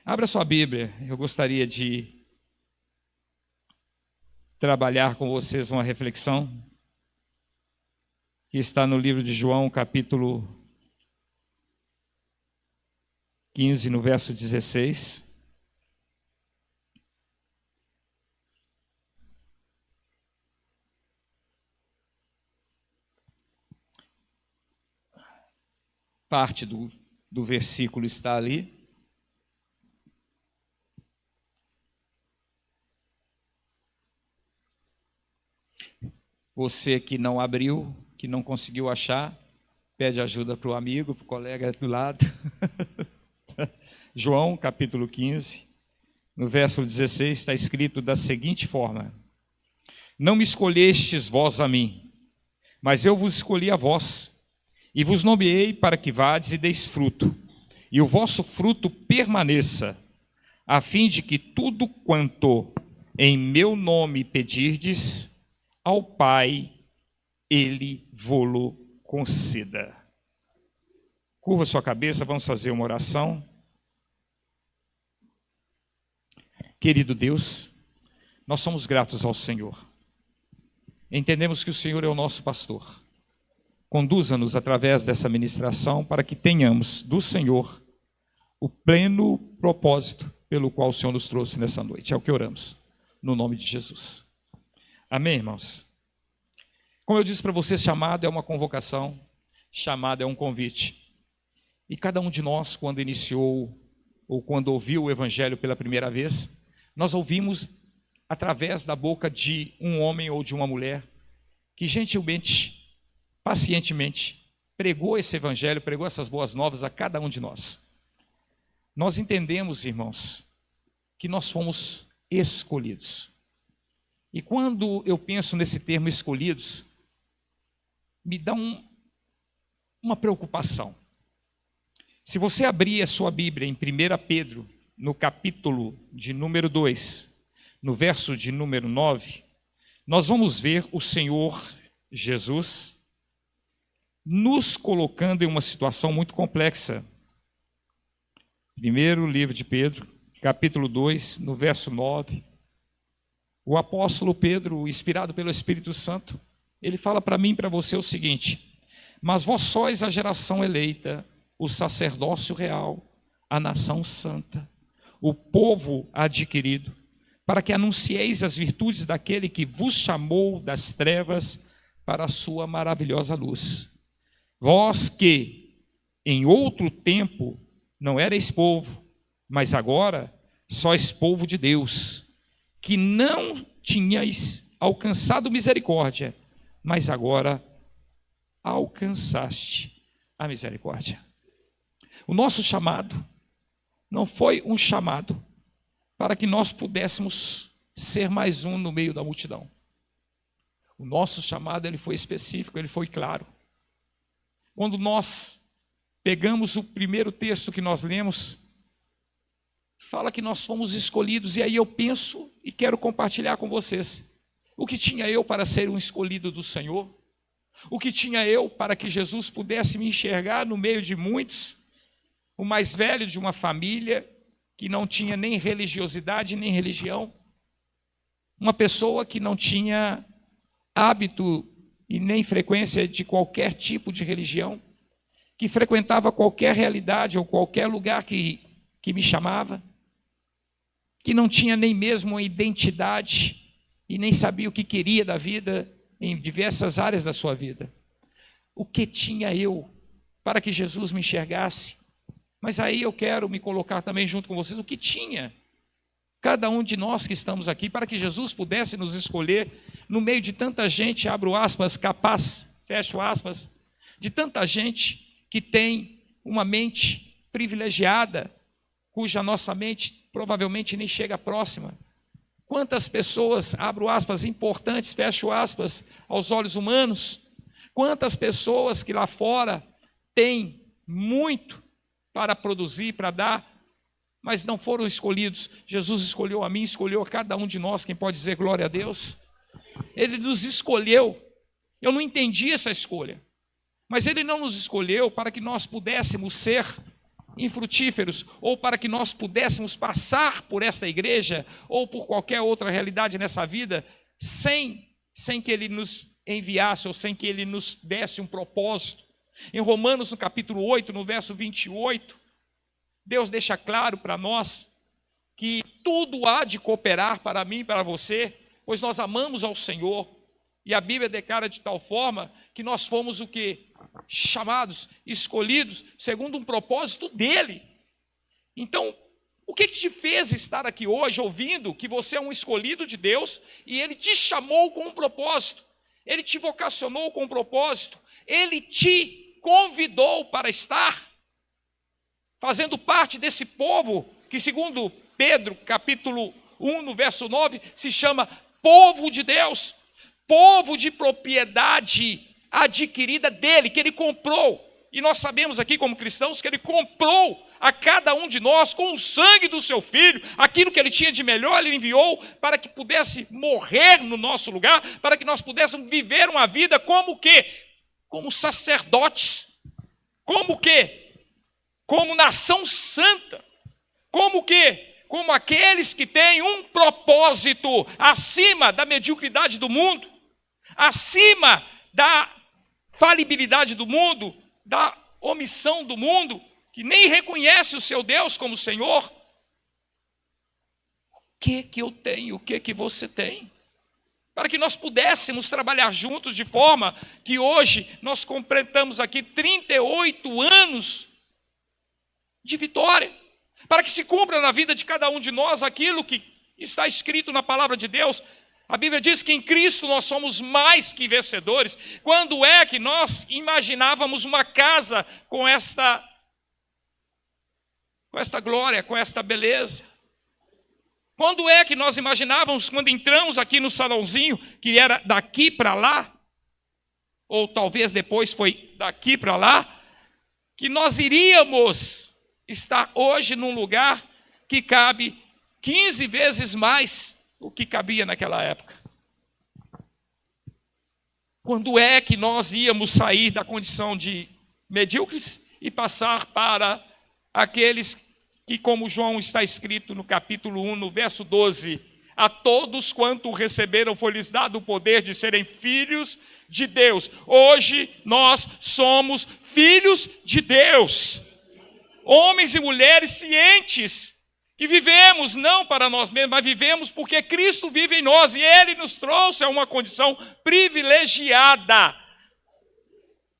Abra sua Bíblia, eu gostaria de trabalhar com vocês uma reflexão que está no livro de João, capítulo 15, no verso 16. Parte do versículo está ali. Você que não abriu, que não conseguiu achar, pede ajuda para o amigo, para o colega do lado. João, capítulo 15, no verso 16, está escrito da seguinte forma: Não me escolhestes vós a mim, mas eu vos escolhi a vós, e vos nomeei para que vades e deis fruto, e o vosso fruto permaneça, a fim de que tudo quanto em meu nome pedirdes ao Pai, Ele vô-lo conceda. Curva sua cabeça, vamos fazer uma oração. Querido Deus, nós somos gratos ao Senhor. Entendemos que o Senhor é o nosso pastor. Conduza-nos através dessa ministração para que tenhamos do Senhor o pleno propósito pelo qual o Senhor nos trouxe nessa noite. É o que oramos, no nome de Jesus. Amém, irmãos? Como eu disse para vocês, chamado é uma convocação, chamado é um convite. E cada um de nós, quando iniciou ou quando ouviu o Evangelho pela primeira vez, nós ouvimos através da boca de um homem ou de uma mulher que gentilmente, pacientemente, pregou esse Evangelho, pregou essas boas novas a cada um de nós. Nós entendemos, irmãos, que nós fomos escolhidos. E quando eu penso nesse termo escolhidos, me dá uma preocupação. Se você abrir a sua Bíblia em 1 Pedro, no capítulo de número 2, no verso de número 9, nós vamos ver o Senhor Jesus nos colocando em uma situação muito complexa. Primeiro livro de Pedro, capítulo 2, no verso 9, o apóstolo Pedro, inspirado pelo Espírito Santo, ele fala para mim e para você o seguinte: Mas vós sois a geração eleita, o sacerdócio real, a nação santa, o povo adquirido, para que anuncieis as virtudes daquele que vos chamou das trevas para a sua maravilhosa luz. Vós que, em outro tempo, não erais povo, mas agora sois povo de Deus, que não tinhais alcançado misericórdia, mas agora alcançaste a misericórdia. O nosso chamado não foi um chamado para que nós pudéssemos ser mais um no meio da multidão. O nosso chamado ele foi específico, ele foi claro. Quando nós pegamos o primeiro texto que nós lemos, fala que nós fomos escolhidos, e aí eu penso e quero compartilhar com vocês. O que tinha eu para ser um escolhido do Senhor? O que tinha eu para que Jesus pudesse me enxergar no meio de muitos? O mais velho de uma família que não tinha nem religiosidade nem religião. Uma pessoa que não tinha hábito e nem frequência de qualquer tipo de religião, que frequentava qualquer realidade ou qualquer lugar que me chamava, que não tinha nem mesmo uma identidade e nem sabia o que queria da vida em diversas áreas da sua vida. O que tinha eu para que Jesus me enxergasse? Mas aí eu quero me colocar também junto com vocês, o que tinha cada um de nós que estamos aqui para que Jesus pudesse nos escolher no meio de tanta gente, abro aspas, capaz, fecho aspas, de tanta gente que tem uma mente privilegiada, cuja nossa mente provavelmente nem chega próxima. Quantas pessoas, abro aspas, importantes, fecho aspas, aos olhos humanos, quantas pessoas que lá fora têm muito para produzir, para dar, mas não foram escolhidos. Jesus escolheu a mim, escolheu a cada um de nós. Quem pode dizer glória a Deus? Ele nos escolheu. Eu não entendi essa escolha, mas Ele não nos escolheu para que nós pudéssemos ser infrutíferos, ou para que nós pudéssemos passar por esta igreja, ou por qualquer outra realidade nessa vida, sem que Ele nos enviasse, ou sem que Ele nos desse um propósito. Em Romanos, no capítulo 8, no verso 28, Deus deixa claro para nós que tudo há de cooperar para mim e para você, pois nós amamos ao Senhor, e a Bíblia declara de tal forma que nós fomos o quê? Chamados, escolhidos, segundo um propósito dEle. Então, o que te fez estar aqui hoje ouvindo que você é um escolhido de Deus e Ele te chamou com um propósito, Ele te vocacionou com um propósito, Ele te convidou para estar fazendo parte desse povo que, segundo Pedro, capítulo 1, no verso 9, se chama povo de Deus, povo de propriedade adquirida dele, que Ele comprou. E nós sabemos aqui como cristãos que Ele comprou a cada um de nós com o sangue do seu Filho, aquilo que Ele tinha de melhor Ele enviou para que pudesse morrer no nosso lugar, para que nós pudéssemos viver uma vida como o quê? Como sacerdotes, como o quê? Como nação santa, como o quê? Como aqueles que têm um propósito acima da mediocridade do mundo, acima da falibilidade do mundo, da omissão do mundo, que nem reconhece o seu Deus como Senhor. O que eu tenho? O que você tem? Para que nós pudéssemos trabalhar juntos de forma que hoje nós completamos aqui 38 anos de vitória, para que se cumpra na vida de cada um de nós aquilo que está escrito na palavra de Deus. A Bíblia diz que em Cristo nós somos mais que vencedores. Quando é que nós imaginávamos uma casa com esta glória, com esta beleza? Quando é que nós imaginávamos, quando entramos aqui no salãozinho, que era daqui para lá, ou talvez depois foi daqui para lá, que nós iríamos estar hoje num lugar que cabe 15 vezes mais o que cabia naquela época? Quando é que nós íamos sair da condição de medíocres e passar para aqueles que, como João está escrito no capítulo 1, no verso 12, a todos quanto receberam foi-lhes dado o poder de serem filhos de Deus. Hoje nós somos filhos de Deus. Homens e mulheres cientes, que vivemos não para nós mesmos, mas vivemos porque Cristo vive em nós, e Ele nos trouxe a uma condição privilegiada.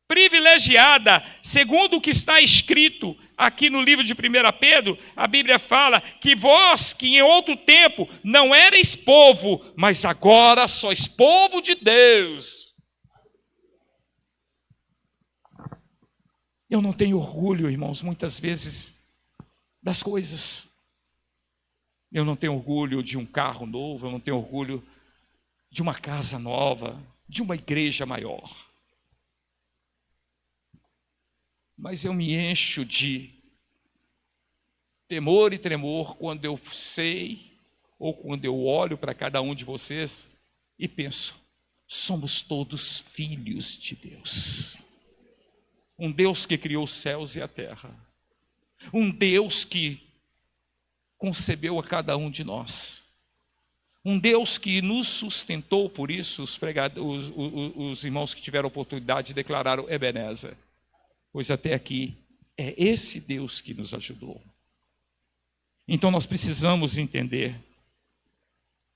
Privilegiada, segundo o que está escrito aqui no livro de 1 Pedro, a Bíblia fala que vós, que em outro tempo não erais povo, mas agora sois povo de Deus. Eu não tenho orgulho, irmãos, muitas vezes, das coisas. Eu não tenho orgulho de um carro novo, eu não tenho orgulho de uma casa nova, de uma igreja maior. Mas eu me encho de temor e tremor quando eu sei, ou quando eu olho para cada um de vocês e penso, somos todos filhos de Deus. Um Deus que criou os céus e a terra. Um Deus que concebeu a cada um de nós. Um Deus que nos sustentou, por isso os irmãos que tiveram a oportunidade declararam Ebenezer. Pois até aqui é esse Deus que nos ajudou. Então nós precisamos entender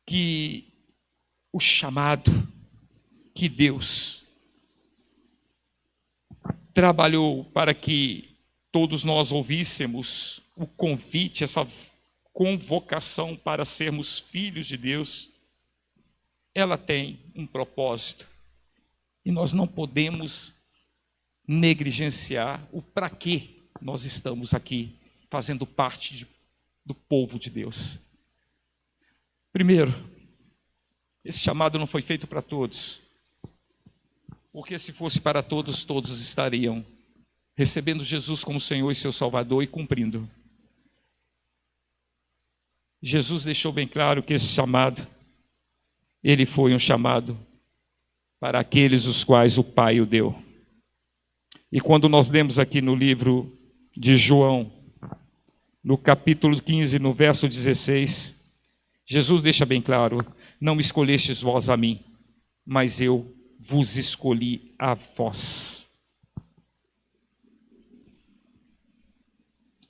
que o chamado que Deus trabalhou para que todos nós ouvíssemos o convite, essa convocação para sermos filhos de Deus, ela tem um propósito. E nós não podemos negligenciar o para que nós estamos aqui, fazendo parte do povo de Deus. Primeiro, esse chamado não foi feito para todos. Porque se fosse para todos, todos estariam recebendo Jesus como Senhor e seu Salvador e cumprindo. Jesus deixou bem claro que esse chamado, ele foi um chamado para aqueles os quais o Pai o deu. E quando nós lemos aqui no livro de João, no capítulo 15, no verso 16, Jesus deixa bem claro: não me escolhestes vós a mim, mas eu vos escolhi a vós.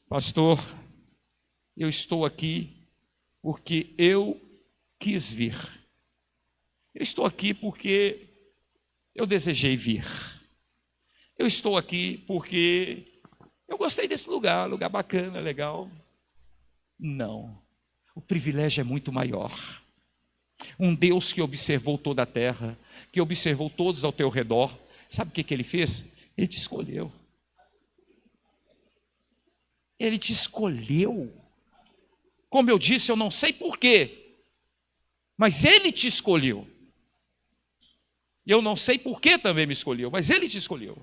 Pastor, eu estou aqui porque eu quis vir. Eu estou aqui porque eu desejei vir. Eu estou aqui porque eu gostei desse lugar bacana, legal. Não, o privilégio é muito maior. Um Deus que observou toda a terra, que observou todos ao teu redor, sabe o que ele fez? Ele te escolheu. Ele te escolheu. Como eu disse, eu não sei porquê, mas ele te escolheu. Eu não sei porquê também me escolheu, mas ele te escolheu.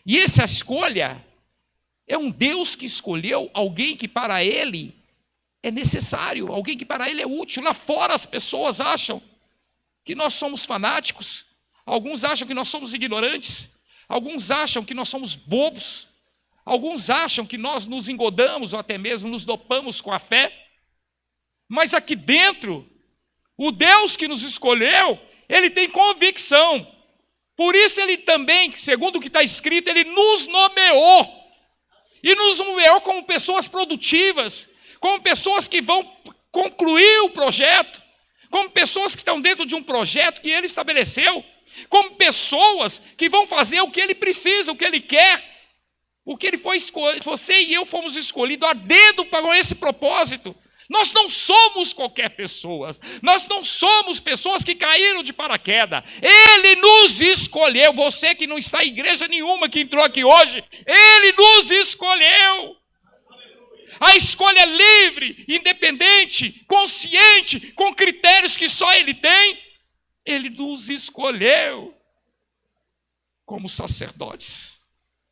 E essa escolha é um Deus que escolheu alguém que para ele é necessário, alguém que para ele é útil. Lá fora as pessoas acham que nós somos fanáticos, alguns acham que nós somos ignorantes, alguns acham que nós somos bobos, alguns acham que nós nos engodamos ou até mesmo nos dopamos com a fé. Mas aqui dentro, o Deus que nos escolheu, ele tem convicção. Por isso ele também, segundo o que está escrito, ele nos nomeou. E nos nomeou como pessoas produtivas, como pessoas que vão concluir o projeto, como pessoas que estão dentro de um projeto que ele estabeleceu, como pessoas que vão fazer o que ele precisa, o que ele quer, o que ele foi escolhido. Você e eu fomos escolhidos a dedo para esse propósito. Nós não somos qualquer pessoa, nós não somos pessoas que caíram de paraquedas. Ele nos escolheu. Você que não está em igreja nenhuma, que entrou aqui hoje, ele nos escolheu. A escolha é livre, independente, consciente, com critérios que só ele tem. Ele nos escolheu como sacerdotes,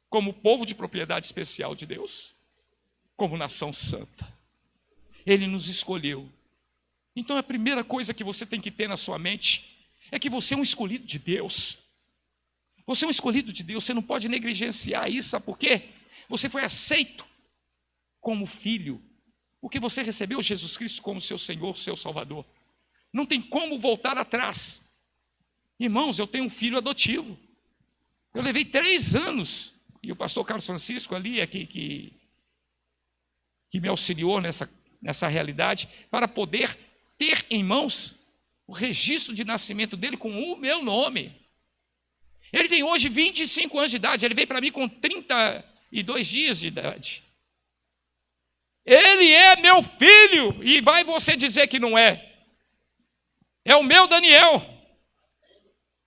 como povo de propriedade especial de Deus, como nação santa. Ele nos escolheu. Então a primeira coisa que você tem que ter na sua mente é que você é um escolhido de Deus. Você é um escolhido de Deus, você não pode negligenciar isso, sabe por quê? Você foi aceito como filho, porque você recebeu Jesus Cristo como seu Senhor, seu Salvador. Não tem como voltar atrás. Irmãos, eu tenho um filho adotivo. Eu levei 3 anos, e o pastor Carlos Francisco ali é que me auxiliou nessa realidade, para poder ter em mãos o registro de nascimento dele com o meu nome. Ele tem hoje 25 anos de idade, ele veio para mim com 32 dias de idade. Ele é meu filho, e vai você dizer que não é. É o meu Daniel.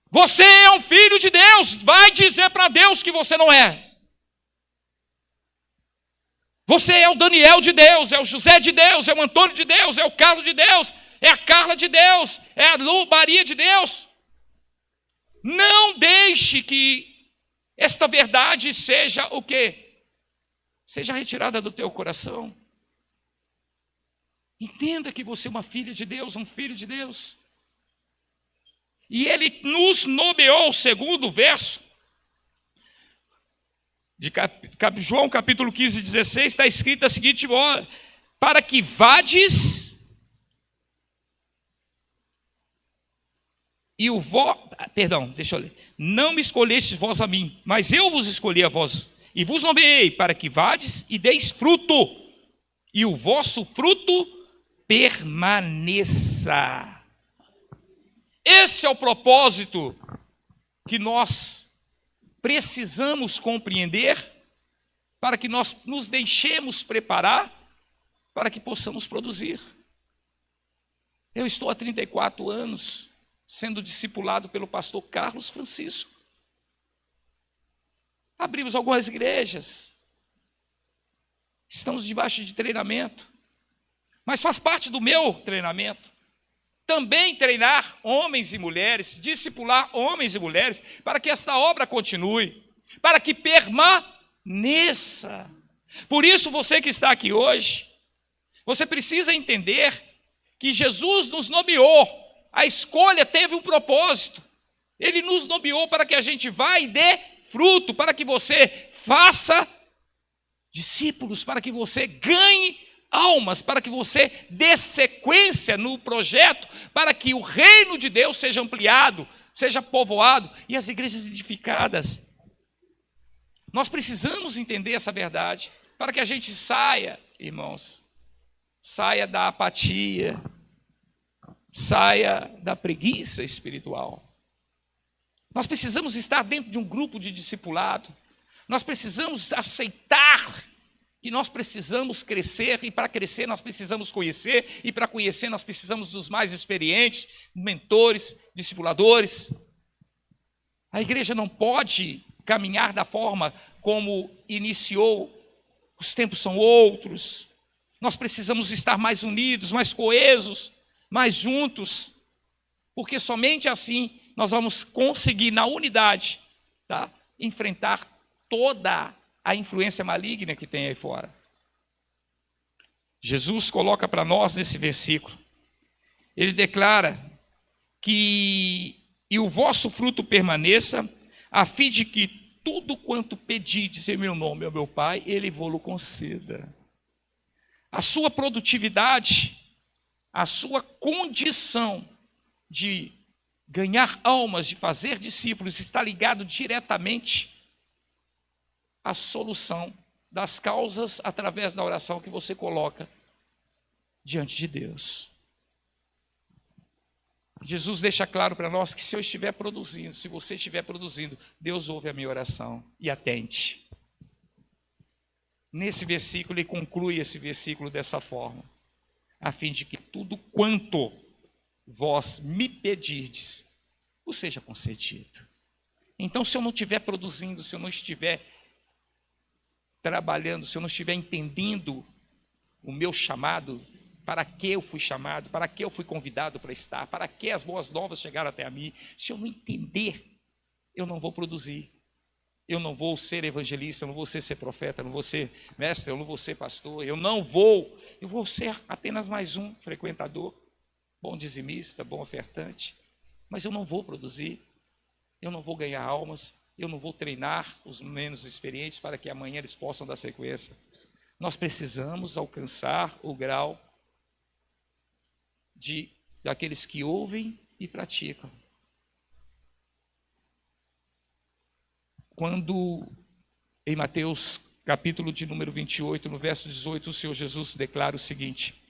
Você é um filho de Deus, vai dizer para Deus que você não é. Você é o Daniel de Deus, é o José de Deus, é o Antônio de Deus, é o Carlos de Deus, é a Carla de Deus, é a Lu Maria de Deus. Não deixe que esta verdade seja o quê? Seja retirada do teu coração. Entenda que você é uma filha de Deus, um filho de Deus. E ele nos nomeou, segundo o verso, de João capítulo 15, 16, está escrito a seguinte: para que vades e deixa eu ler. Não me escolhestes vós a mim, mas eu vos escolhi a vós, e vos nomeei para que vades e deis fruto, e o vosso fruto permaneça. Esse é o propósito que nós precisamos compreender, para que nós nos deixemos preparar para que possamos produzir. Eu estou há 34 anos sendo discipulado pelo pastor Carlos Francisco. Abrimos algumas igrejas, estamos debaixo de treinamento, mas faz parte do meu treinamento também treinar homens e mulheres, discipular homens e mulheres, para que esta obra continue, para que permaneça. Por isso, você que está aqui hoje, você precisa entender que Jesus nos nomeou, a escolha teve um propósito. Ele nos nomeou para que a gente vá e dê fruto, para que você faça discípulos, para que você ganhe almas, para que você dê sequência no projeto, para que o reino de Deus seja ampliado, seja povoado e as igrejas edificadas. Nós precisamos entender essa verdade, para que a gente saia, irmãos, saia da apatia, saia da preguiça espiritual. Nós precisamos estar dentro de um grupo de discipulado, nós precisamos aceitar que nós precisamos crescer, e para crescer nós precisamos conhecer, e para conhecer nós precisamos dos mais experientes, mentores, discipuladores. A igreja não pode caminhar da forma como iniciou, os tempos são outros, nós precisamos estar mais unidos, mais coesos, mais juntos, porque somente assim nós vamos conseguir, na unidade, tá, enfrentar toda a influência maligna que tem aí fora. Jesus coloca para nós nesse versículo, ele declara que e o vosso fruto permaneça, a fim de que tudo quanto pedides em meu nome ao meu Pai, Ele vos conceda. A sua produtividade, a sua condição de ganhar almas, de fazer discípulos, está ligado diretamente à solução das causas através da oração que você coloca diante de Deus. Jesus deixa claro para nós que se eu estiver produzindo, se você estiver produzindo, Deus ouve a minha oração e atende. Nesse versículo, ele conclui esse versículo dessa forma, a fim de que tudo quanto vós me pedirdes, vos seja concedido. Então, se eu não estiver produzindo, se eu não estiver trabalhando, se eu não estiver entendendo o meu chamado, para que eu fui chamado, para que eu fui convidado para estar, para que as boas novas chegaram até a mim, se eu não entender, eu não vou produzir, eu não vou ser evangelista, eu não vou ser profeta, eu não vou ser mestre, eu não vou ser pastor, eu vou ser apenas mais um frequentador, bom dizimista, bom ofertante, mas eu não vou produzir, eu não vou ganhar almas, eu não vou treinar os menos experientes para que amanhã eles possam dar sequência. Nós precisamos alcançar o grau daqueles que ouvem e praticam. Quando em Mateus capítulo de número 28, no verso 18, o Senhor Jesus declara o seguinte: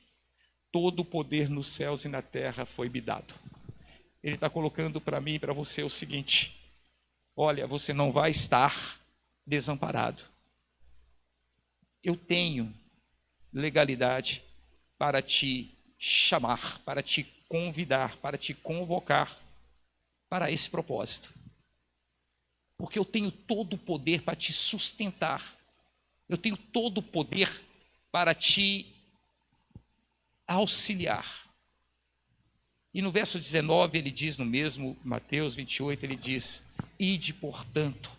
todo o poder nos céus e na terra foi me dado. Ele está colocando para mim e para você o seguinte: olha, você não vai estar desamparado. Eu tenho legalidade para te chamar, para te convidar, para te convocar para esse propósito. Porque eu tenho todo o poder para te sustentar. Eu tenho todo o poder para te auxiliar. E no verso 19 ele diz, no mesmo Mateus 28, ele diz: ide, portanto,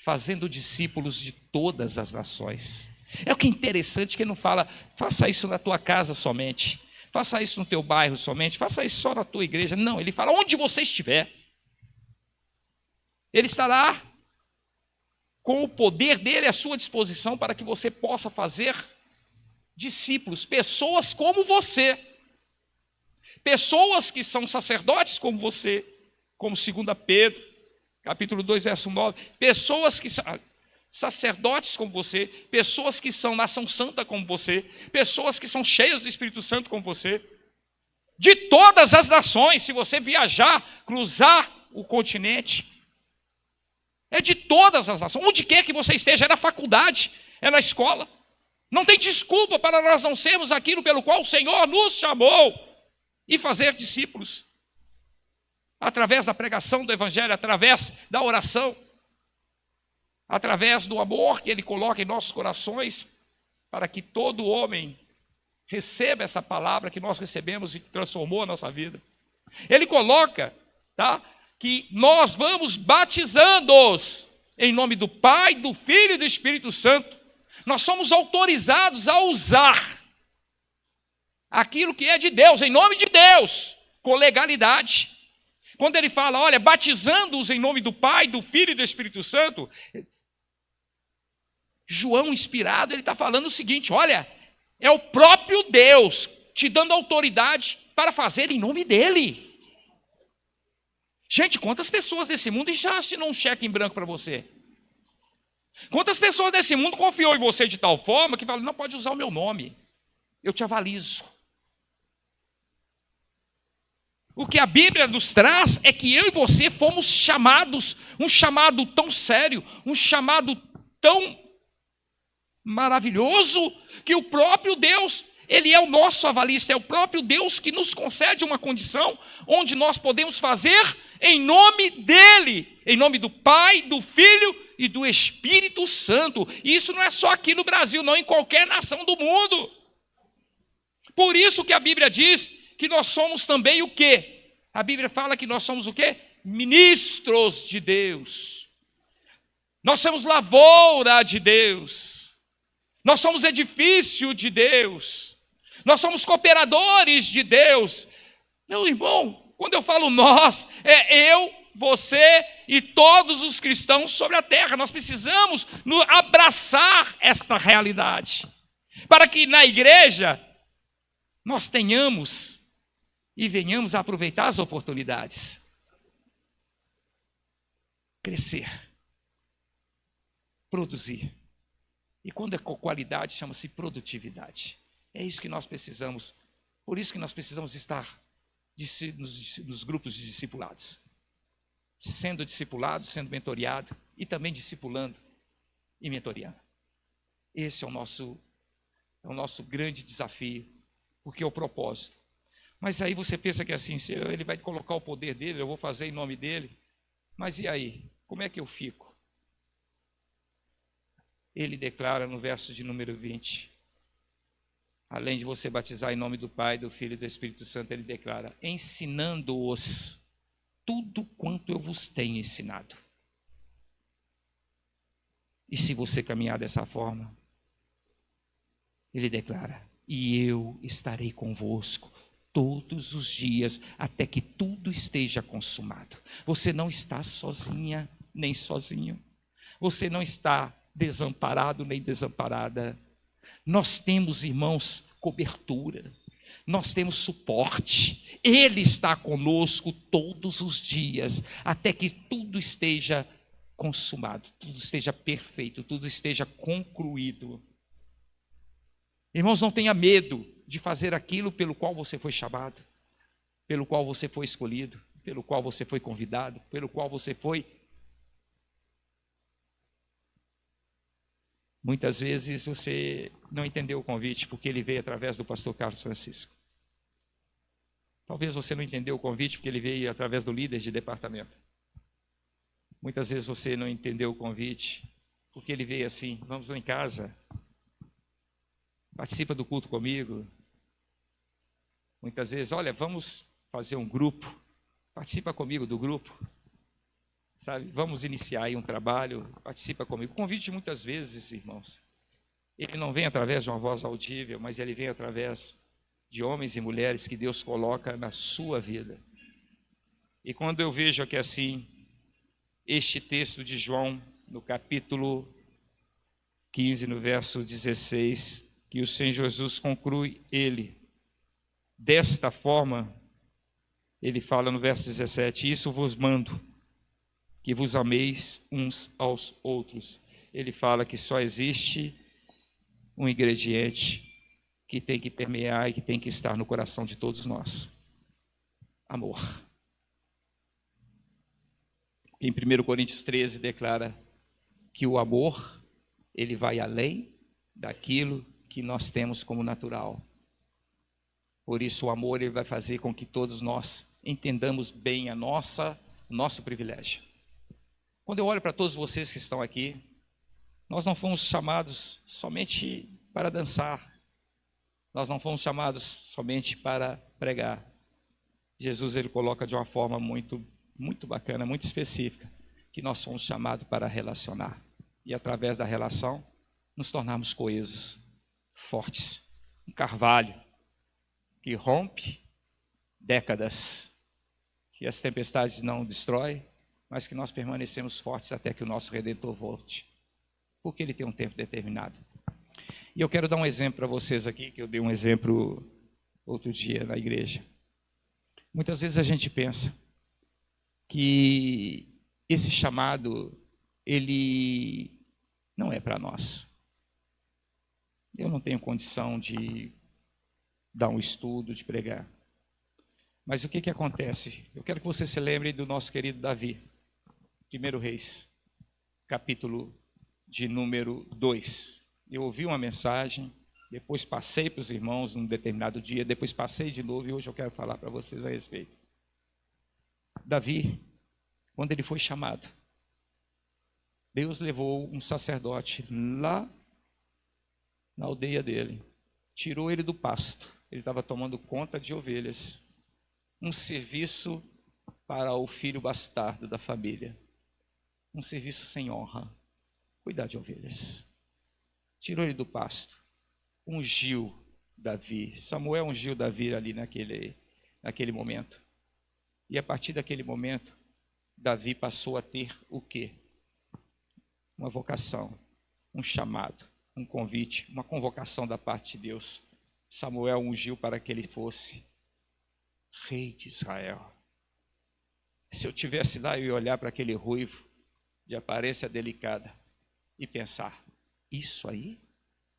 fazendo discípulos de todas as nações. É o que é interessante, que ele não fala, faça isso na tua casa somente, faça isso no teu bairro somente, faça isso só na tua igreja. Não, ele fala onde você estiver. Ele estará com o poder dele à sua disposição para que você possa fazer discípulos, pessoas como você, pessoas que são sacerdotes como você, como 2 Pedro, capítulo 2, verso 9, pessoas que são sacerdotes como você, pessoas que são nação santa como você, pessoas que são cheias do Espírito Santo como você, de todas as nações. Se você viajar, cruzar o continente, é de todas as nações, onde quer que você esteja, é na faculdade, é na escola. Não tem desculpa para nós não sermos aquilo pelo qual o Senhor nos chamou, e fazer discípulos, através da pregação do Evangelho, através da oração, através do amor que Ele coloca em nossos corações, para que todo homem receba essa palavra que nós recebemos e que transformou a nossa vida. Ele coloca, tá, que nós vamos batizando-os em nome do Pai, do Filho e do Espírito Santo. Nós somos autorizados a usar aquilo que é de Deus, em nome de Deus, com legalidade. Quando ele fala, olha, batizando-os em nome do Pai, do Filho e do Espírito Santo, João, inspirado, ele está falando o seguinte: olha, É o próprio Deus te dando autoridade para fazer em nome dele. Gente, quantas pessoas desse mundo já assinou um cheque em branco para você? Quantas pessoas desse mundo confiou em você de tal forma que falam, não pode usar o meu nome, eu te avalizo. O que a Bíblia nos traz é que eu e você fomos chamados, um chamado tão sério, um chamado tão maravilhoso, que o próprio Deus, ele é o nosso avalista, é o próprio Deus que nos concede uma condição onde nós podemos fazer em nome dele, em nome do Pai, do Filho e do Espírito Santo. E isso não é só aqui no Brasil, não, em qualquer nação do mundo. Por isso que a Bíblia diz que nós somos também o quê? A Bíblia fala que nós somos o quê? Ministros de Deus. Nós somos lavoura de Deus. Nós somos edifício de Deus. Nós somos cooperadores de Deus. Meu irmão, quando eu falo nós, é eu, você e todos os cristãos sobre a terra. Nós precisamos abraçar esta realidade, para que na igreja nós tenhamos e venhamos a aproveitar as oportunidades. Crescer, produzir. E quando é com qualidade, chama-se produtividade. É isso que nós precisamos. Por isso que nós precisamos estar nos grupos de discipulados. Sendo discipulado, sendo mentoreado e também discipulando e mentoreando. Esse é o nosso grande desafio, porque é o propósito. Mas aí você pensa que assim, se ele vai colocar o poder dele, eu vou fazer em nome dele. Mas e aí? Como é que eu fico? Ele declara no verso de número 20, além de você batizar em nome do Pai, do Filho e do Espírito Santo, ele declara, ensinando-os tudo quanto eu vos tenho ensinado. E se você caminhar dessa forma, ele declara, e eu estarei convosco todos os dias, até que tudo esteja consumado. Você não está sozinha, nem sozinho. Você não está desamparado, nem desamparada. Nós temos, irmãos, cobertura. Nós temos suporte. Ele está conosco todos os dias, até que tudo esteja consumado, tudo esteja perfeito, tudo esteja concluído. Irmãos, não tenha medo de fazer aquilo pelo qual você foi chamado, pelo qual você foi escolhido, pelo qual você foi convidado, pelo qual você foi. Muitas vezes você não entendeu o convite, porque ele veio através do pastor Carlos Francisco. Talvez você não entendeu o convite, porque ele veio através do líder de departamento. Muitas vezes você não entendeu o convite, porque ele veio assim, vamos lá em casa, participa do culto comigo. Muitas vezes, olha, vamos fazer um grupo, participa comigo do grupo, sabe? Vamos iniciar aí um trabalho, participa comigo. O convite muitas vezes, irmãos, ele não vem através de uma voz audível, mas ele vem através de homens e mulheres que Deus coloca na sua vida. E quando eu vejo aqui assim, este texto de João, no capítulo 15, no verso 16, que o Senhor Jesus conclui ele. Desta forma, ele fala no verso 17, isso vos mando, que vos ameis uns aos outros. Ele fala que só existe um ingrediente que tem que permear e que tem que estar no coração de todos nós. Amor. Em 1 Coríntios 13 declara que o amor, ele vai além daquilo que nós temos como natural. Por isso o amor ele vai fazer com que todos nós entendamos bem nosso privilégio. Quando eu olho para todos vocês que estão aqui, nós não fomos chamados somente para dançar. Nós não fomos chamados somente para pregar. Jesus ele coloca de uma forma muito bacana, muito específica, que nós fomos chamados para relacionar. E através da relação, nos tornarmos coesos, fortes. Um carvalho que rompe décadas, que as tempestades não destroem, mas que nós permanecemos fortes até que o nosso Redentor volte, porque ele tem um tempo determinado. E eu quero dar um exemplo para vocês aqui, que eu dei um exemplo outro dia na igreja. Muitas vezes a gente pensa que esse chamado, ele não é para nós. Eu não tenho condição de dar um estudo, de pregar. Mas o que acontece? Eu quero que você se lembre do nosso querido Davi, 1 Reis, capítulo de número 2. Eu ouvi uma mensagem, depois passei para os irmãos num determinado dia, depois passei de novo e hoje eu quero falar para vocês a respeito. Davi, quando ele foi chamado, Deus levou um sacerdote lá na aldeia dele, tirou ele do pasto, ele estava tomando conta de ovelhas, um serviço para o filho bastardo da família, um serviço sem honra, cuidar de ovelhas. Tirou ele do pasto, ungiu Davi, Samuel ungiu Davi ali naquele momento. E a partir daquele momento, Davi passou a ter o quê? Uma vocação, um chamado, um convite, uma convocação da parte de Deus. Samuel ungiu para que ele fosse rei de Israel. Se eu tivesse lá e olhar para aquele ruivo de aparência delicada e pensar, isso aí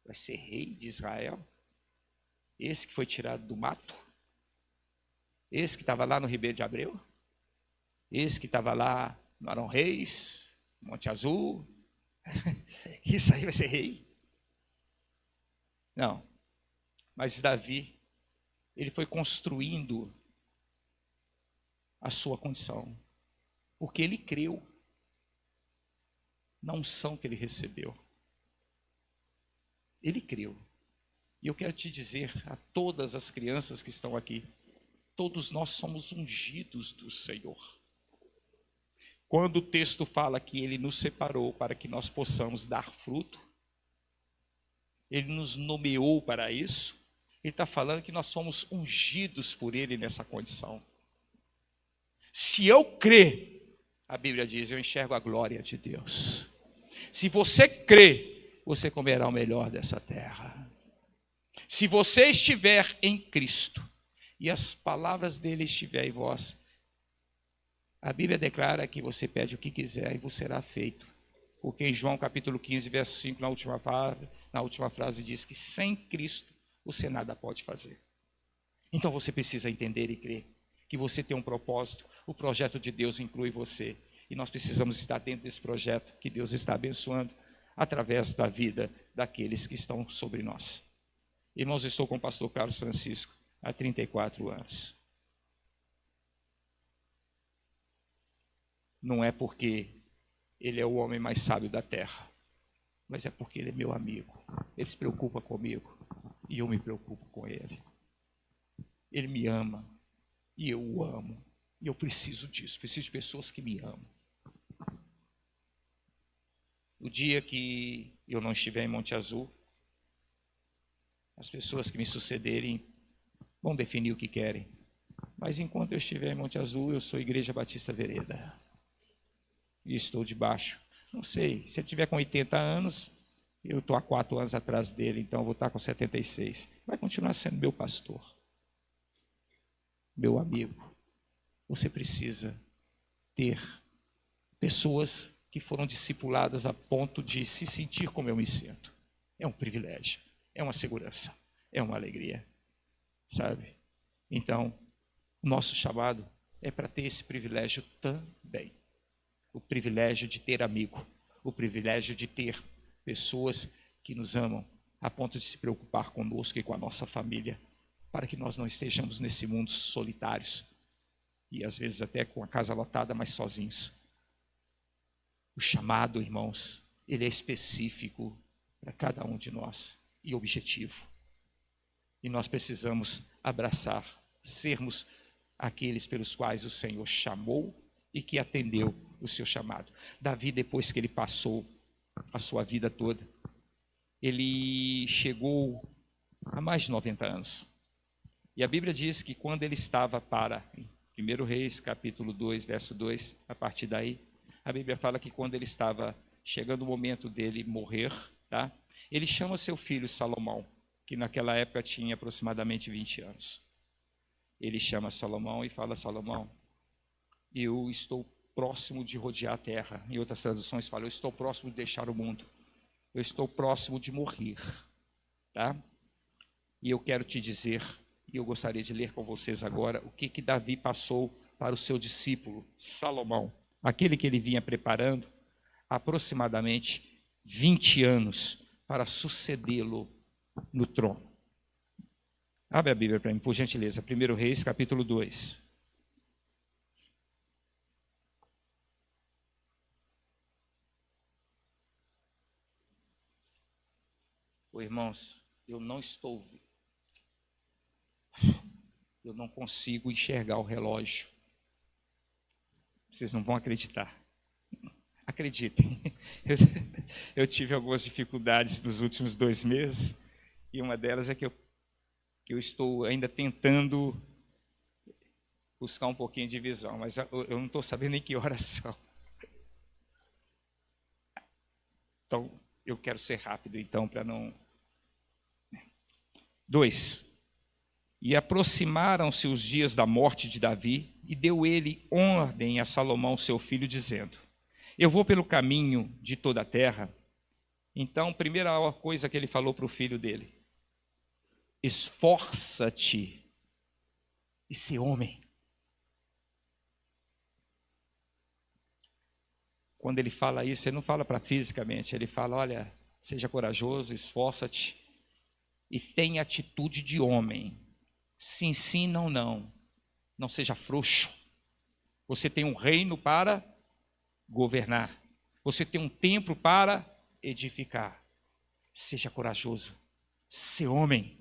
vai ser rei de Israel? Esse que foi tirado do mato? Esse que estava lá no Ribeiro de Abreu? Esse que estava lá no Arão Reis, Monte Azul? Isso aí vai ser rei? Não. Mas Davi, ele foi construindo a sua condição, porque ele creu na unção que ele recebeu. Ele creu. E eu quero te dizer a todas as crianças que estão aqui, todos nós somos ungidos do Senhor. Quando o texto fala que ele nos separou para que nós possamos dar fruto, ele nos nomeou para isso, ele está falando que nós somos ungidos por ele nessa condição. Se eu crer, a Bíblia diz, eu enxergo a glória de Deus. Se você crer, você comerá o melhor dessa terra. Se você estiver em Cristo e as palavras dele estiverem em vós, a Bíblia declara que você pede o que quiser e vos será feito. Porque em João capítulo 15, verso 5, na última frase diz que sem Cristo você nada pode fazer. Então você precisa entender e crer que você tem um propósito, o projeto de Deus inclui você. E nós precisamos estar dentro desse projeto que Deus está abençoando através da vida daqueles que estão sobre nós. Irmãos, eu estou com o pastor Carlos Francisco há 34 anos. Não é porque ele é o homem mais sábio da terra, mas é porque ele é meu amigo. Ele se preocupa comigo e eu me preocupo com ele. Ele me ama e eu o amo. E eu preciso disso, preciso de pessoas que me amam. O dia que eu não estiver em Monte Azul, as pessoas que me sucederem vão definir o que querem. Mas enquanto eu estiver em Monte Azul, eu sou Igreja Batista Vereda. E estou debaixo. Não sei, se ele estiver com 80 anos, eu estou há 4 anos atrás dele, então eu vou estar com 76. Vai continuar sendo meu pastor, meu amigo. Você precisa ter pessoas que foram discipuladas a ponto de se sentir como eu me sinto. É um privilégio, é uma segurança, é uma alegria, sabe? Então, o nosso chamado é para ter esse privilégio também. O privilégio de ter amigo, o privilégio de ter pessoas que nos amam a ponto de se preocupar conosco e com a nossa família, para que nós não estejamos nesse mundo solitários e às vezes até com a casa lotada, mas sozinhos. O chamado, irmãos, ele é específico para cada um de nós e objetivo. E nós precisamos abraçar, sermos aqueles pelos quais o Senhor chamou e que atendeu o seu chamado. Davi, depois que ele passou a sua vida toda, ele chegou a mais de 90 anos. E a Bíblia diz que quando ele estava em 1 Reis, capítulo 2, verso 2, a partir daí, a Bíblia fala que quando ele estava chegando o momento dele morrer, tá? Ele chama seu filho Salomão, que naquela época tinha aproximadamente 20 anos. Ele chama Salomão e fala: Salomão, eu estou próximo de rodear a terra. Em outras traduções fala: eu estou próximo de deixar o mundo. Eu estou próximo de morrer. Tá? E eu quero te dizer, e eu gostaria de ler com vocês agora, o que Davi passou para o seu discípulo, Salomão. Aquele que ele vinha preparando aproximadamente 20 anos para sucedê-lo no trono. Abre a Bíblia para mim, por gentileza. 1 Reis, capítulo 2. Irmãos, eu não consigo enxergar o relógio. Vocês não vão acreditar. Acreditem. Eu tive algumas dificuldades nos últimos 2 meses, e uma delas é que eu estou ainda tentando buscar um pouquinho de visão, mas eu não estou sabendo em que horas são. Então, eu quero ser rápido, então, para não... 2. E aproximaram-se os dias da morte de Davi, e deu ele ordem a Salomão, seu filho, dizendo: eu vou pelo caminho de toda a terra. Então, primeira coisa que ele falou para o filho dele: esforça-te e se homem. Quando ele fala isso, ele não fala para fisicamente, ele fala: olha, seja corajoso, esforça-te e tenha atitude de homem. Sim, sim, não, não. Não seja frouxo. Você tem um reino para governar. Você tem um templo para edificar. Seja corajoso. Ser homem.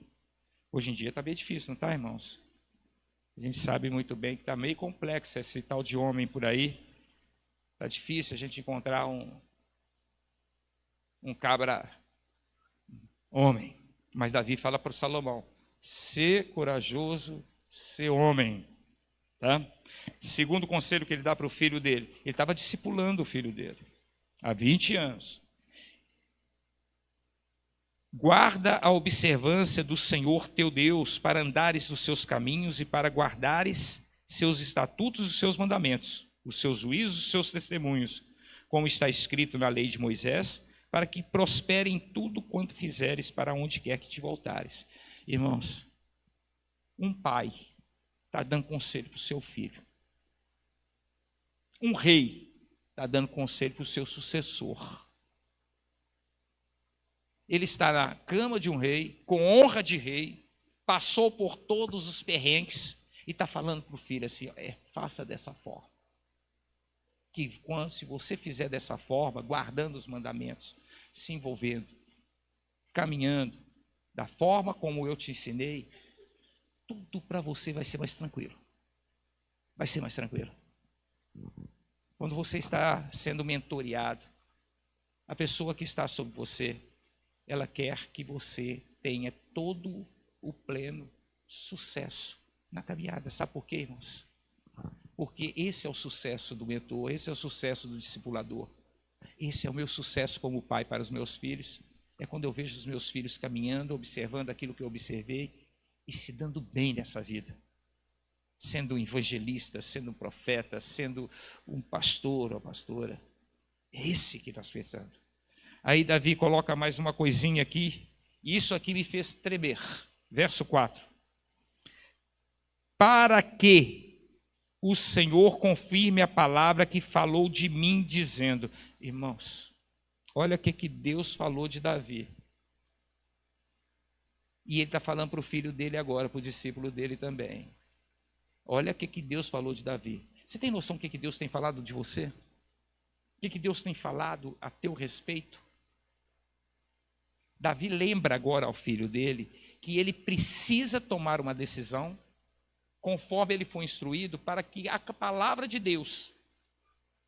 Hoje em dia está bem difícil, não está, irmãos? A gente sabe muito bem que está meio complexo esse tal de homem por aí. Está difícil a gente encontrar um cabra homem. Mas Davi fala para o Salomão: ser corajoso, ser homem. Tá? Segundo conselho que ele dá para o filho dele, ele estava discipulando o filho dele há 20 anos. Guarda a observância do Senhor teu Deus, para andares nos seus caminhos e para guardares seus estatutos e seus mandamentos, os seus juízos e os seus testemunhos, como está escrito na lei de Moisés, para que prospere em tudo quanto fizeres para onde quer que te voltares. Irmãos, um pai está dando conselho para o seu filho. Um rei está dando conselho para o seu sucessor. Ele está na cama de um rei, com honra de rei, passou por todos os perrengues e está falando para o filho assim: faça dessa forma. Que se você fizer dessa forma, guardando os mandamentos, se envolvendo, caminhando, da forma como eu te ensinei, tudo para você vai ser mais tranquilo. Vai ser mais tranquilo. Quando você está sendo mentoreado, a pessoa que está sobre você, ela quer que você tenha todo o pleno sucesso na caminhada. Sabe por quê, irmãos? Porque esse é o sucesso do mentor, esse é o sucesso do discipulador. Esse é o meu sucesso como pai para os meus filhos. É quando eu vejo os meus filhos caminhando, observando aquilo que eu observei e se dando bem nessa vida. Sendo um evangelista, sendo um profeta, sendo um pastor ou pastora. É esse que nós pensamos. Aí Davi coloca mais uma coisinha aqui, e isso aqui me fez tremer. Verso 4. Para que o Senhor confirme a palavra que falou de mim, dizendo... Irmãos, olha o que Deus falou de Davi. E ele está falando para o filho dele agora, para o discípulo dele também. Olha o que Deus falou de Davi. Você tem noção do que Deus tem falado de você? O que Deus tem falado a teu respeito? Davi lembra agora ao filho dele que ele precisa tomar uma decisão conforme ele foi instruído, para que a palavra de Deus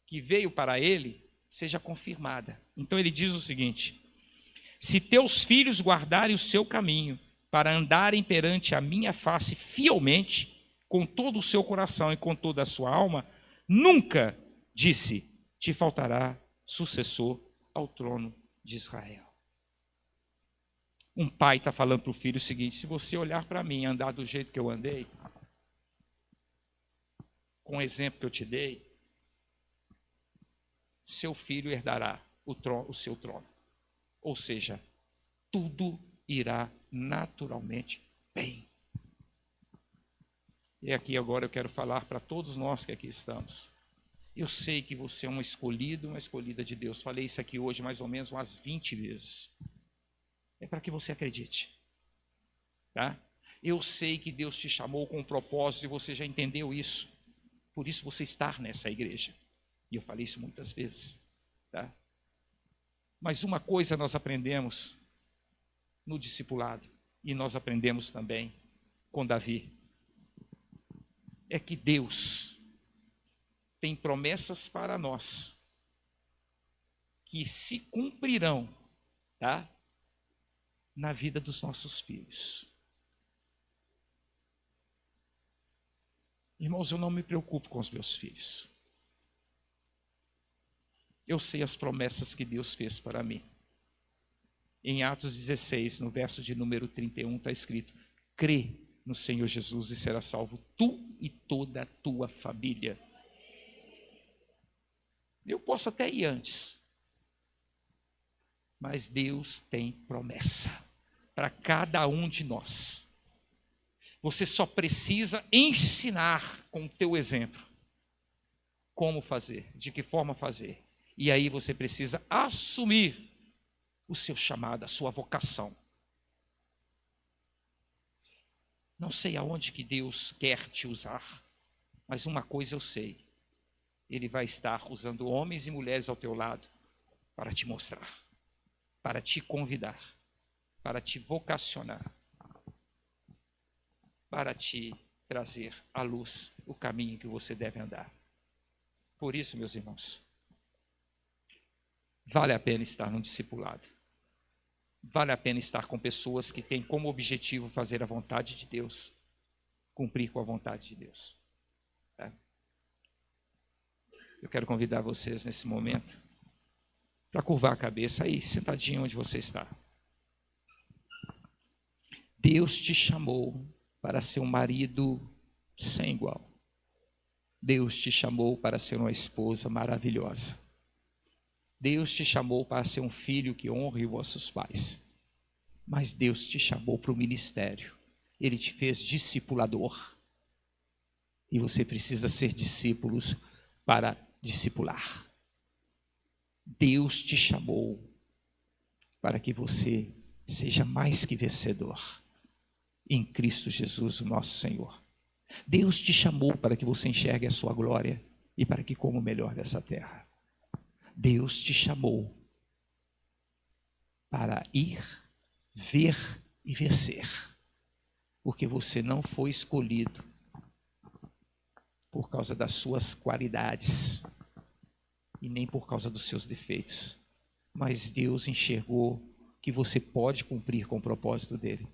que veio para ele seja confirmada. Então ele diz o seguinte: se teus filhos guardarem o seu caminho, para andarem perante a minha face fielmente, com todo o seu coração e com toda a sua alma, nunca, disse, te faltará sucessor ao trono de Israel. Um pai está falando para o filho o seguinte: se você olhar para mim e andar do jeito que eu andei, com o exemplo que eu te dei, seu filho herdará o seu trono. Ou seja, tudo irá naturalmente bem. E aqui agora eu quero falar para todos nós que aqui estamos. Eu sei que você é um escolhido, uma escolhida de Deus. Falei isso aqui hoje mais ou menos umas 20 vezes. É para que você acredite. Tá? Eu sei que Deus te chamou com um propósito e você já entendeu isso. Por isso você está nessa igreja. E eu falei isso muitas vezes. Tá? Mas uma coisa nós aprendemos no discipulado, e nós aprendemos também com Davi, é que Deus tem promessas para nós que se cumprirão, tá? Na vida dos nossos filhos. Irmãos, eu não me preocupo com os meus filhos. Eu sei as promessas que Deus fez para mim. Em Atos 16, no verso de número 31, está escrito: crê no Senhor Jesus e será salvo tu e toda a tua família. Eu posso até ir antes, mas Deus tem promessa para cada um de nós. Você só precisa ensinar com o teu exemplo como fazer, de que forma fazer. E aí você precisa assumir o seu chamado, a sua vocação. Não sei aonde que Deus quer te usar, mas uma coisa eu sei: Ele vai estar usando homens e mulheres ao teu lado para te mostrar, para te convidar, para te vocacionar, para te trazer à luz o caminho que você deve andar. Por isso, meus irmãos, vale a pena estar num discipulado. Vale a pena estar com pessoas que têm como objetivo fazer a vontade de Deus, cumprir com a vontade de Deus. Tá? Eu quero convidar vocês nesse momento para curvar a cabeça aí, sentadinho onde você está. Deus te chamou para ser um marido sem igual. Deus te chamou para ser uma esposa maravilhosa. Deus te chamou para ser um filho que honre os vossos pais. Mas Deus te chamou para o ministério. Ele te fez discipulador. E você precisa ser discípulos para discipular. Deus te chamou para que você seja mais que vencedor em Cristo Jesus, o nosso Senhor. Deus te chamou para que você enxergue a sua glória e para que coma o melhor dessa terra. Deus te chamou para ir, ver e vencer, porque você não foi escolhido por causa das suas qualidades e nem por causa dos seus defeitos, mas Deus enxergou que você pode cumprir com o propósito dele.